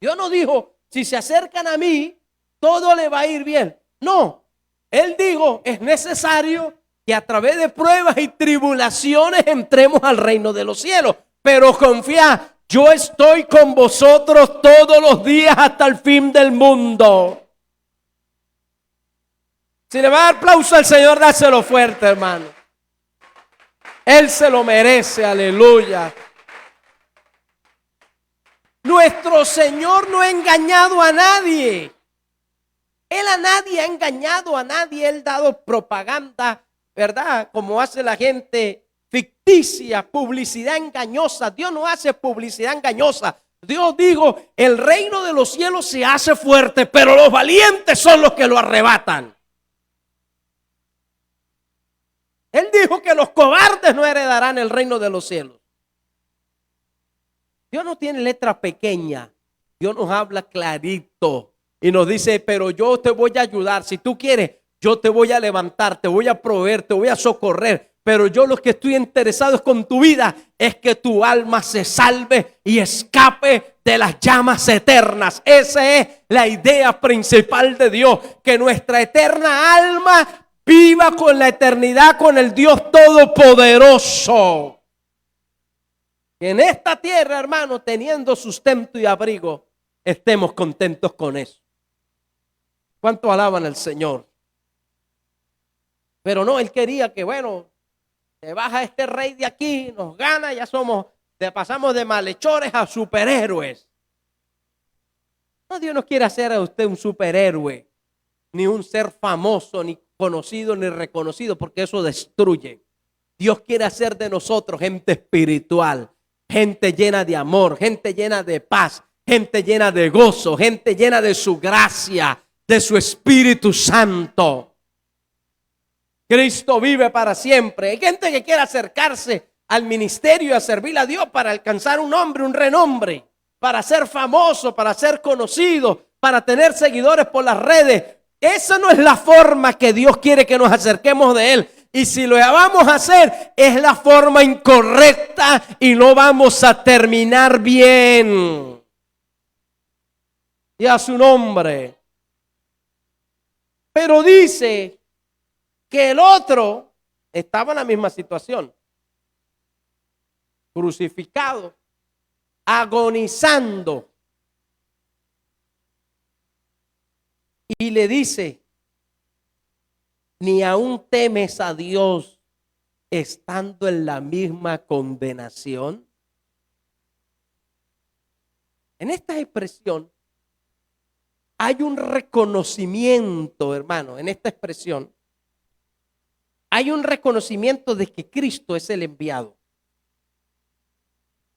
Dios no dijo, si se acercan a mí, todo le va a ir bien. No, Él dijo, es necesario que a través de pruebas y tribulaciones entremos al reino de los cielos. Pero confía, yo estoy con vosotros todos los días hasta el fin del mundo. Si le va a dar aplauso al Señor, dáselo fuerte, hermano. Él se lo merece, aleluya. Nuestro Señor no ha engañado a nadie. Él a nadie ha engañado, a nadie Él ha dado propaganda, ¿verdad? Como hace la gente ficticia, publicidad engañosa. Dios no hace publicidad engañosa. Dios dijo, el reino de los cielos se hace fuerte, pero los valientes son los que lo arrebatan. Él dijo que los cobardes no heredarán el reino de los cielos. Dios no tiene letra pequeña. Dios nos habla clarito y nos dice, pero yo te voy a ayudar. Si tú quieres, yo te voy a levantar, te voy a proveer, te voy a socorrer. Pero yo lo que estoy interesado es con tu vida, es que tu alma se salve y escape de las llamas eternas. Esa es la idea principal de Dios, que nuestra eterna alma viva con la eternidad, con el Dios Todopoderoso. En esta tierra, hermano, teniendo sustento y abrigo, estemos contentos con eso. ¿Cuánto alaban al Señor? Pero no, Él quería que, bueno, se baja este rey de aquí, nos gana, ya pasamos de malhechores a superhéroes. No, Dios no quiere hacer a usted un superhéroe, ni un ser famoso, ni conocido, ni reconocido, porque eso destruye. Dios quiere hacer de nosotros gente espiritual, gente llena de amor, gente llena de paz, gente llena de gozo, gente llena de su gracia, de su Espíritu Santo. Cristo vive para siempre. Hay gente que quiere acercarse al ministerio, a servir a Dios para alcanzar un nombre, un renombre, para ser famoso, para ser conocido, para tener seguidores por las redes. Esa no es la forma que Dios quiere que nos acerquemos de Él. Y si lo vamos a hacer, es la forma incorrecta y no vamos a terminar bien. Y a su nombre. Pero dice que el otro estaba en la misma situación. Crucificado. agonizando. Y le dice, ni aún temes a Dios estando en la misma condenación. En esta expresión hay un reconocimiento, hermano, en esta expresión hay un reconocimiento de que Cristo es el enviado,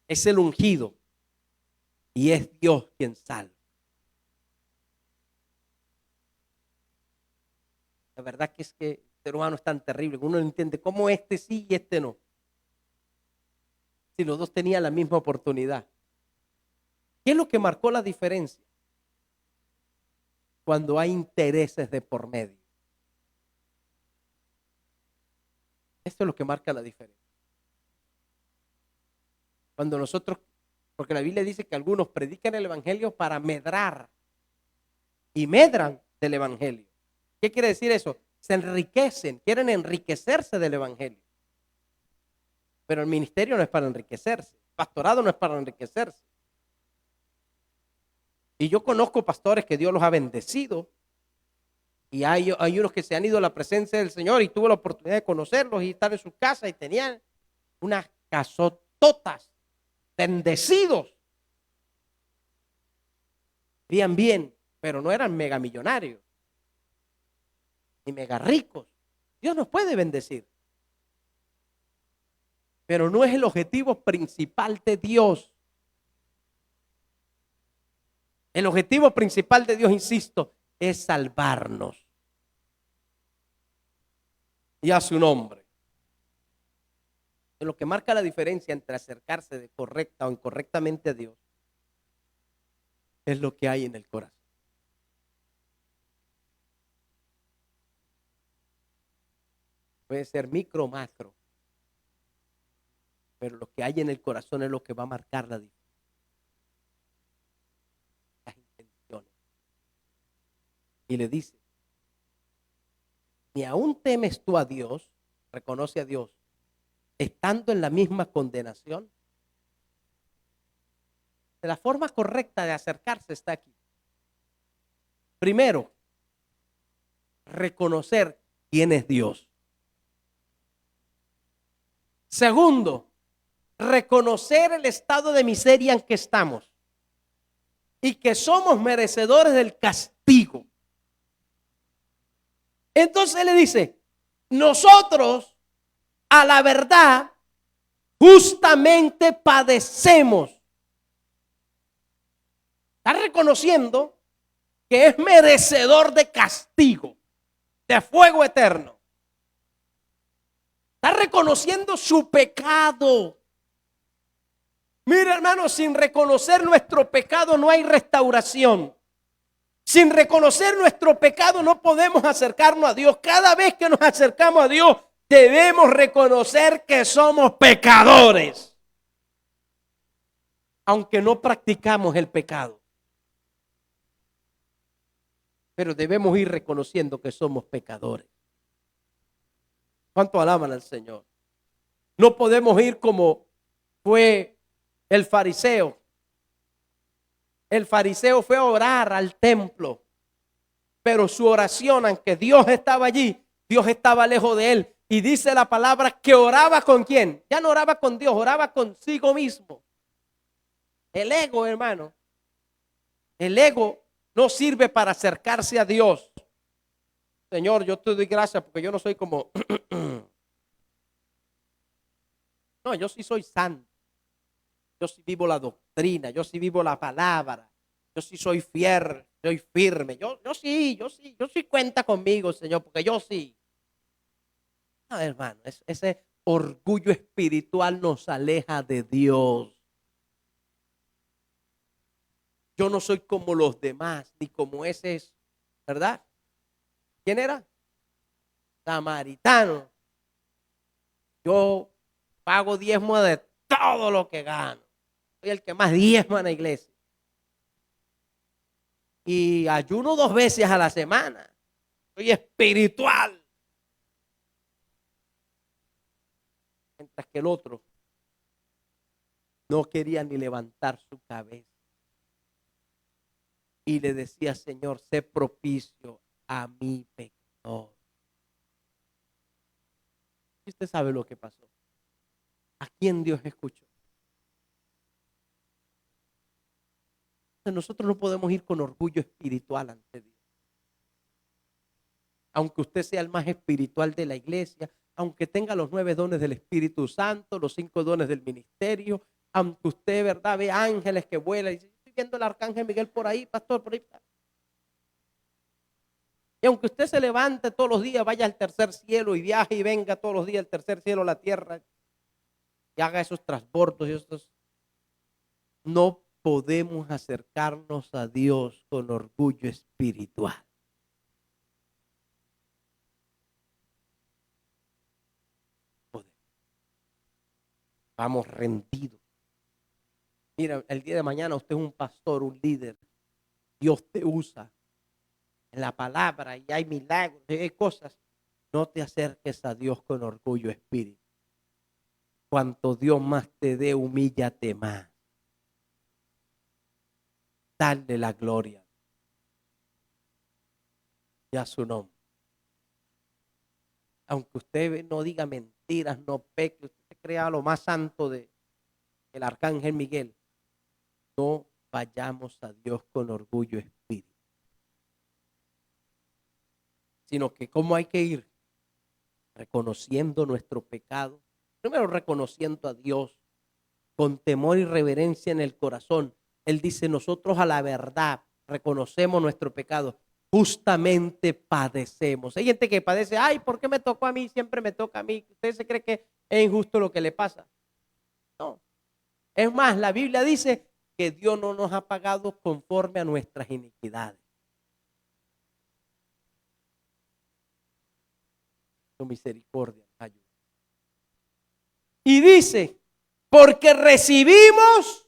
es el ungido y es Dios quien salva. La verdad que es que el ser humano es tan terrible que uno no entiende cómo este sí y este no. Si los dos tenían la misma oportunidad. ¿Qué es lo que marcó la diferencia? Cuando hay intereses de por medio. Esto es lo que marca la diferencia. Cuando nosotros, porque la Biblia dice que algunos predican el evangelio para medrar y medran del evangelio. ¿Qué quiere decir eso? Se enriquecen, quieren enriquecerse del evangelio. Pero el ministerio no es para enriquecerse, el pastorado no es para enriquecerse. Y yo conozco pastores que Dios los ha bendecido. Y hay unos que se han ido a la presencia del Señor y tuve la oportunidad de conocerlos y estar en su casa y tenían unas casototas, bendecidos. Vivían bien, pero no eran mega millonarios ni mega ricos. Dios nos puede bendecir, pero no es el objetivo principal de Dios. El objetivo principal de Dios, insisto, es salvarnos. Y a su nombre. Lo que marca la diferencia entre acercarse de correcta o incorrectamente a Dios es lo que hay en el corazón. Puede ser micro o macro, pero lo que hay en el corazón es lo que va a marcar la diferencia. Las intenciones. Y le dice, ni aún temes tú a Dios, reconoce a Dios, estando en la misma condenación. De la forma correcta de acercarse está aquí. Primero, reconocer quién es Dios. Segundo, reconocer el estado de miseria en que estamos y que somos merecedores del castigo. Entonces le dice, nosotros a la verdad justamente padecemos. Está reconociendo que es merecedor de castigo, de fuego eterno. Está reconociendo su pecado. Mira, hermano, sin reconocer nuestro pecado no hay restauración. Sin reconocer nuestro pecado no podemos acercarnos a Dios. Cada vez que nos acercamos a Dios debemos reconocer que somos pecadores, aunque no practicamos el pecado. Pero debemos ir reconociendo que somos pecadores. ¿Cuánto alaban al Señor? No podemos ir como fue el fariseo. El fariseo fue a orar al templo, pero su oración, aunque Dios estaba allí, Dios estaba lejos de él. Y dice la palabra que oraba ¿con quién? Ya no oraba con Dios, oraba consigo mismo. El ego, hermano. El ego no sirve para acercarse a Dios. Señor, yo te doy gracias porque yo no soy como... No, yo sí soy santo. Yo sí vivo la doctrina, yo sí vivo la palabra. Yo sí soy fiel, soy firme. Yo sí cuenta conmigo, Señor, porque yo sí. No, hermano, ese orgullo espiritual nos aleja de Dios. Yo no soy como los demás, ni como ese es, ¿verdad? ¿Quién era? Samaritano. Yo pago diezmo de todo lo que gano. Soy el que más diezma en la iglesia. Y ayuno 2 veces a la semana. Soy espiritual. Mientras que el otro No quería ni levantar su cabeza. Y le decía, Señor, sé propicio a mi pecador. Y usted sabe lo que pasó. ¿A quién Dios escuchó? Nosotros no podemos ir con orgullo espiritual ante Dios. Aunque usted sea el más espiritual de la iglesia, aunque tenga los 9 dones del Espíritu Santo, los 5 dones del ministerio, aunque usted, ¿verdad?, ve ángeles que vuelan y dice, estoy viendo el arcángel Miguel por ahí, pastor, por ahí. Y aunque usted se levante todos los días, vaya al tercer cielo y viaje y venga todos los días al tercer cielo a la tierra y haga esos transbordos y estos, no podemos acercarnos a Dios con orgullo espiritual. Vamos rendidos. Mira, el día de mañana usted es un pastor, un líder. Dios te usa en la palabra y hay milagros, hay cosas. No te acerques a Dios con orgullo espíritu. Cuanto Dios más te dé, humíllate más. Dale la gloria y a su nombre. Aunque usted no diga mentiras, no peque, usted se crea lo más santo del arcángel Miguel. No vayamos a Dios con orgullo espíritu. Sino que ¿cómo hay que ir? Reconociendo nuestro pecado. Primero reconociendo a Dios con temor y reverencia en el corazón. Él dice, nosotros a la verdad reconocemos nuestro pecado. Justamente padecemos. Hay gente que padece, ay, ¿por qué me tocó a mí? Siempre me toca a mí. ¿Usted se cree que es injusto lo que le pasa? No. Es más, la Biblia dice que Dios no nos ha pagado conforme a nuestras iniquidades. Su misericordia ayuda. Y dice, porque recibimos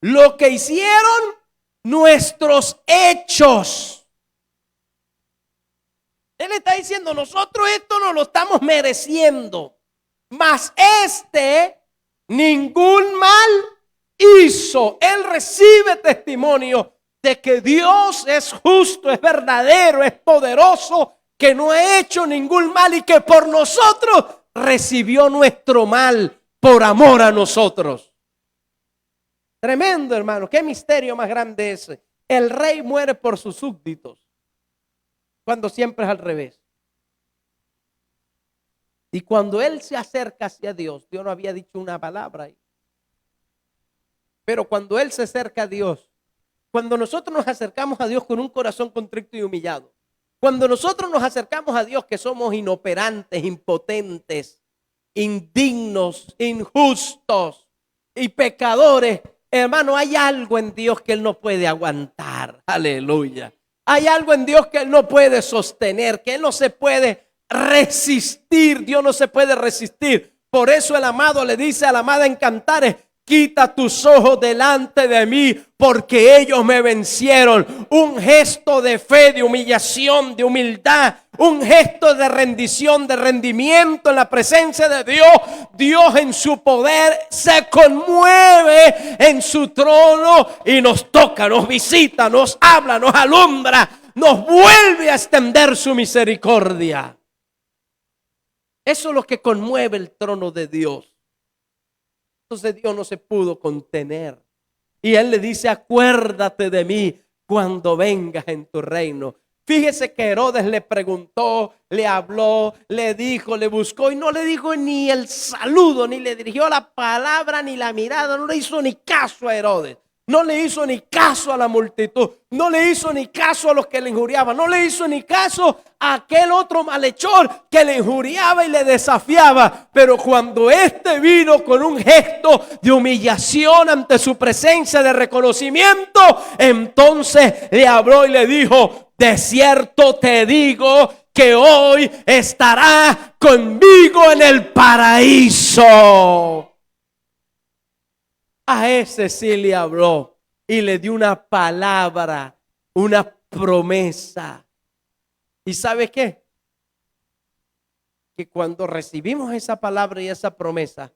lo que hicieron nuestros hechos. Él está diciendo, nosotros esto no lo estamos mereciendo, mas ningún mal hizo. Él recibe testimonio de que Dios es justo, es verdadero, es poderoso, que no ha hecho ningún mal y que por nosotros recibió nuestro mal por amor a nosotros. Tremendo, hermano. Qué misterio más grande ese. El rey muere por sus súbditos, cuando siempre es al revés. Y cuando él se acerca hacia Dios, Dios no había dicho una palabra ahí. Pero cuando él se acerca a Dios, cuando nosotros nos acercamos a Dios con un corazón contrito y humillado, cuando nosotros nos acercamos a Dios que somos inoperantes, impotentes, indignos, injustos y pecadores, hermano, hay algo en Dios que Él no puede aguantar. Aleluya. Hay algo en Dios que Él no puede sostener, que Él no se puede resistir. Dios no se puede resistir. Por eso el amado le dice a la amada en Cantares, quita tus ojos delante de mí, porque ellos me vencieron. Un gesto de fe, de humillación, de humildad, un gesto de rendición, de rendimiento en la presencia de Dios. Dios en su poder se conmueve en su trono y nos toca, nos visita, nos habla, nos alumbra, nos vuelve a extender su misericordia. Eso es lo que conmueve el trono de Dios. Entonces Dios no se pudo contener. Y Él le dice, acuérdate de mí cuando vengas en tu reino. Fíjese que Herodes le preguntó, le habló, le dijo, le buscó y no le dijo ni el saludo, ni le dirigió la palabra, ni la mirada. No le hizo ni caso a Herodes. No le hizo ni caso a la multitud. No le hizo ni caso a los que le injuriaban. No le hizo ni caso a aquel otro malhechor que le injuriaba y le desafiaba. Pero cuando este vino con un gesto de humillación ante su presencia, de reconocimiento, entonces le habló y le dijo, de cierto te digo que hoy estarás conmigo en el paraíso. A ese sí le habló y le dio una palabra, una promesa. ¿Y sabe qué? Que cuando recibimos esa palabra y esa promesa,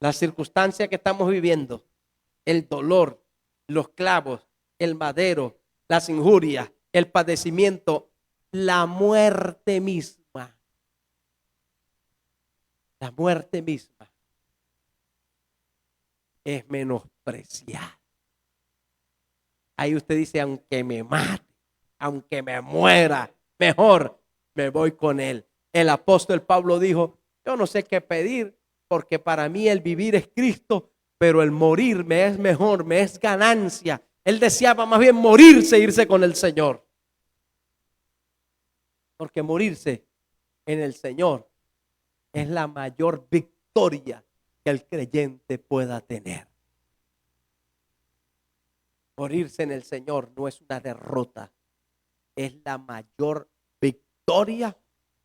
La circunstancia que estamos viviendo, el dolor, los clavos, el madero, las injurias, el padecimiento, la muerte misma. La muerte misma es menospreciada. Ahí usted dice, aunque me mate, aunque me muera, mejor me voy con él. El apóstol Pablo dijo, yo no sé qué pedir, porque para mí el vivir es Cristo, pero el morir me es mejor, me es ganancia. Él deseaba más bien morirse e irse con el Señor. Porque morirse en el Señor es la mayor victoria que el creyente pueda tener. Morirse en el Señor no es una derrota, es la mayor victoria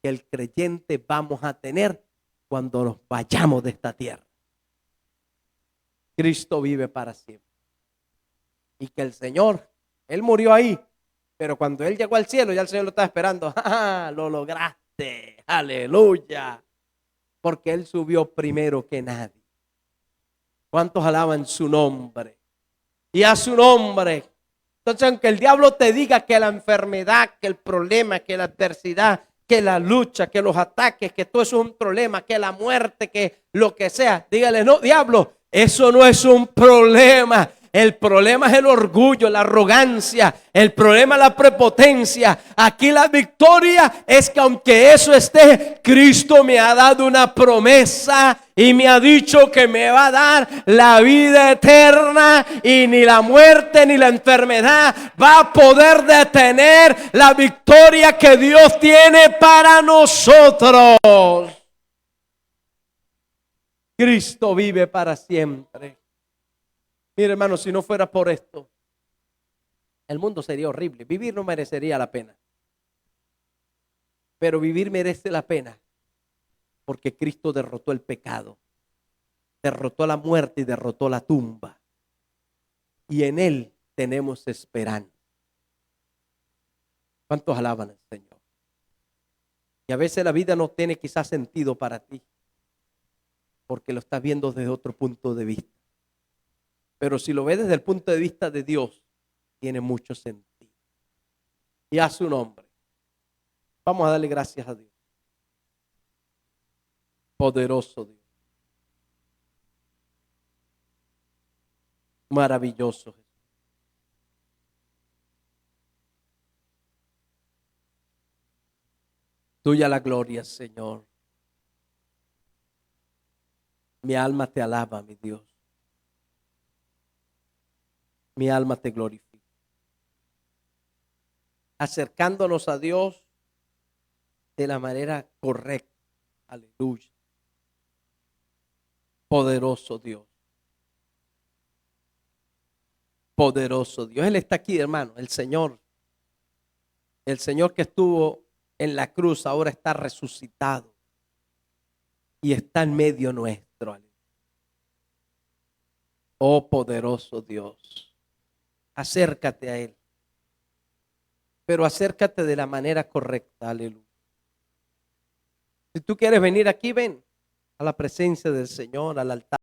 que el creyente vamos a tener cuando nos vayamos de esta tierra. Cristo vive para siempre. Y que el Señor, Él murió ahí, pero cuando Él llegó al cielo, ya el Señor lo estaba esperando. ¡Ah, lo lograste! ¡Aleluya! Porque Él subió primero que nadie. ¿Cuántos alaban su nombre? Y a su nombre. Entonces, aunque el diablo te diga que la enfermedad, que el problema, que la adversidad, que la lucha, que los ataques, que todo eso es un problema, que la muerte, que lo que sea, dígale, no, diablo, eso no es un problema. El problema es el orgullo, la arrogancia, el problema es la prepotencia. Aquí la victoria es que aunque eso esté, Cristo me ha dado una promesa y me ha dicho que me va a dar la vida eterna y ni la muerte ni la enfermedad va a poder detener la victoria que Dios tiene para nosotros. Cristo vive para siempre. Mire, hermano, si no fuera por esto, el mundo sería horrible. Vivir no merecería la pena. Pero vivir merece la pena porque Cristo derrotó el pecado, derrotó la muerte y derrotó la tumba. Y en Él tenemos esperanza. ¿Cuántos alaban al Señor? Y a veces la vida no tiene quizás sentido para ti porque lo estás viendo desde otro punto de vista. Pero si lo ves desde el punto de vista de Dios, tiene mucho sentido. Y a su nombre, vamos a darle gracias a Dios. Poderoso Dios. Maravilloso Jesús. Tuya la gloria, Señor. Mi alma te alaba, mi Dios. Mi alma te glorifica. Acercándonos a Dios de la manera correcta. Aleluya. Poderoso Dios. Poderoso Dios. Él está aquí, hermano. El Señor. El Señor que estuvo en la cruz ahora está resucitado. Y está en medio nuestro. Oh poderoso Dios. Acércate a Él. Pero acércate de la manera correcta. Aleluya. Si tú quieres venir aquí, ven a la presencia del Señor, al altar.